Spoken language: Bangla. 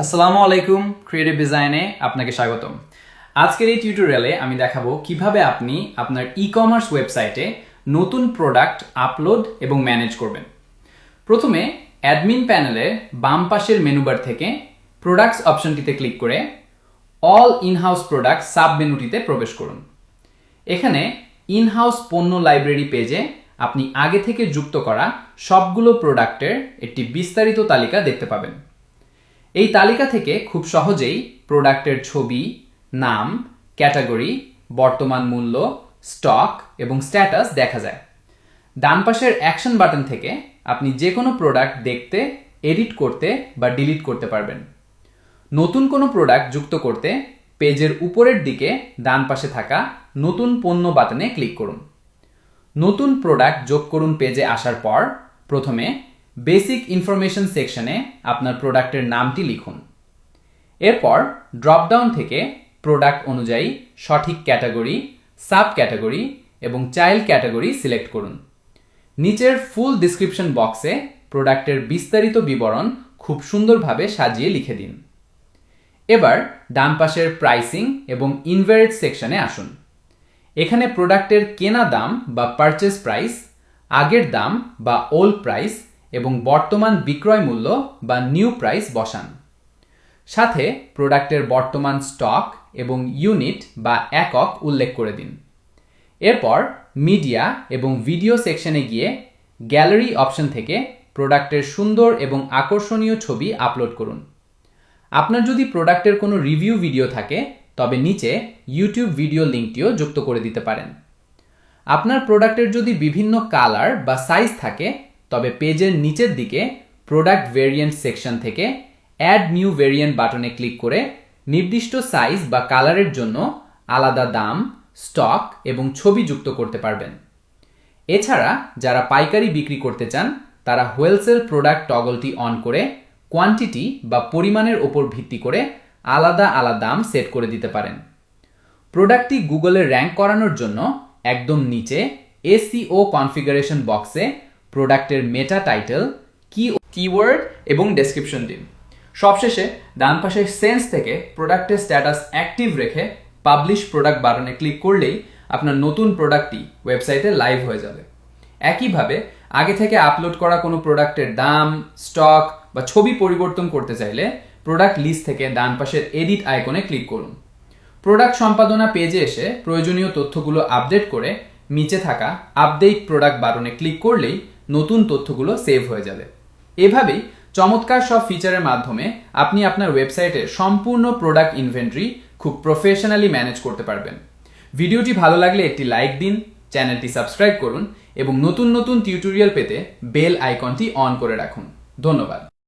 আসসালামু আলাইকুম, ক্রিয়েটিভ ডিজাইনে আপনাকে স্বাগতম। আজকের এই টিউটোরিয়ালে আমি দেখাবো কিভাবে আপনি আপনার ই-কমার্স ওয়েবসাইটে নতুন প্রোডাক্ট আপলোড এবং ম্যানেজ করবেন। প্রথমে অ্যাডমিন প্যানেলের বাম পাশের মেনুবার থেকে প্রোডাক্টস অপশনটিতে ক্লিক করে অল ইনহাউস প্রোডাক্ট সাব মেনুটিতে প্রবেশ করুন। এখানে ইনহাউস পণ্য লাইব্রেরি পেজে আপনি আগে থেকে যুক্ত করা সবগুলো প্রোডাক্টের একটি বিস্তারিত তালিকা দেখতে পাবেন। এই তালিকা থেকে খুব সহজেই প্রোডাক্টের ছবি, নাম, ক্যাটাগরি, বর্তমান মূল্য, স্টক এবং স্ট্যাটাস দেখা যায়। ডান পাশের অ্যাকশন বাটন থেকে আপনি যে কোনো প্রোডাক্ট দেখতে, এডিট করতে বা ডিলিট করতে পারবেন। নতুন কোনো প্রোডাক্ট যুক্ত করতে পেজের উপরের দিকে ডান পাশে থাকা নতুন পণ্য বাটনে ক্লিক করুন। নতুন প্রোডাক্ট যোগ করুন পেজে আসার পর প্রথমে বেসিক ইনফরমেশন সেকশনে আপনার প্রোডাক্টের নামটি লিখুন। এরপর ড্রপডাউন থেকে প্রোডাক্ট অনুযায়ী সঠিক ক্যাটাগরি, সাব ক্যাটাগরি এবং চাইল্ড ক্যাটাগরি সিলেক্ট করুন। নিচের ফুল ডিসক্রিপশন বক্সে প্রোডাক্টের বিস্তারিত বিবরণ খুব সুন্দরভাবে সাজিয়ে লিখে দিন। এবার ডান পাশের প্রাইসিং এবং ইনভেরিট সেকশনে আসুন। এখানে প্রোডাক্টের কেনা দাম বা পারচেজ প্রাইস, আগের দাম বা ওল্ড প্রাইস এবং বর্তমান বিক্রয় মূল্য বা নিউ প্রাইস বসান। সাথে প্রোডাক্টের বর্তমান স্টক এবং ইউনিট বা একক উল্লেখ করে দিন। এরপর মিডিয়া এবং ভিডিও সেকশনে গিয়ে গ্যালারি অপশন থেকে প্রোডাক্টের সুন্দর এবং আকর্ষণীয় ছবি আপলোড করুন। আপনার যদি প্রোডাক্টের কোনো রিভিউ ভিডিও থাকে তবে নিচে ইউটিউব ভিডিও লিঙ্কটিও যুক্ত করে দিতে পারেন। আপনার প্রোডাক্টের যদি বিভিন্ন কালার বা সাইজ থাকে তবে পেজের নিচের দিকে প্রোডাক্ট ভেরিয়েন্ট সেকশন থেকে অ্যাড নিউ ভেরিয়েন্ট বাটনে ক্লিক করে নির্দিষ্ট সাইজ বা কালারের জন্য আলাদা দাম, স্টক এবং ছবি যুক্ত করতে পারবেন। এছাড়া যারা পাইকারি বিক্রি করতে চান তারা হোলসেল প্রোডাক্ট টগলটি অন করে কোয়ান্টিটি বা পরিমাণের ওপর ভিত্তি করে আলাদা আলাদা দাম সেট করে দিতে পারেন। প্রোডাক্টটি গুগলে র্যাঙ্ক করানোর জন্য একদম নিচে এসইও কনফিগারেশন বক্সে প্রোডাক্টের মেটা টাইটেল, কিওয়ার্ড এবং ডেসক্রিপশন দিন। সবশেষে ডান পাশে সেন্স থেকে প্রোডাক্টের স্ট্যাটাস অ্যাক্টিভ রেখে পাবলিশ প্রোডাক্ট বাটনে ক্লিক করলেই আপনার নতুন প্রোডাক্টটি ওয়েবসাইটে লাইভ হয়ে যাবে। একইভাবে আগে থেকে আপলোড করা কোনো প্রোডাক্টের দাম, স্টক বা ছবি পরিবর্তন করতে চাইলে প্রোডাক্ট লিস্ট থেকে ডান পাশের এডিট আইকনে ক্লিক করুন। প্রোডাক্ট সম্পাদনা পেজে এসে প্রয়োজনীয় তথ্যগুলো আপডেট করে নিচে থাকা আপডেট প্রোডাক্ট বাটনে ক্লিক করলেই নতুন তথ্যগুলো সেভ হয়ে যাবে। এভাবেই চমৎকার সব ফিচারের মাধ্যমে আপনি আপনার ওয়েবসাইটে সম্পূর্ণ প্রোডাক্ট ইনভেন্টরি খুব প্রফেশনালি ম্যানেজ করতে পারবেন। ভিডিওটি ভালো লাগলে একটি লাইক দিন, চ্যানেলটি সাবস্ক্রাইব করুন এবং নতুন নতুন টিউটোরিয়াল পেতে বেল আইকনটি অন করে রাখুন। ধন্যবাদ।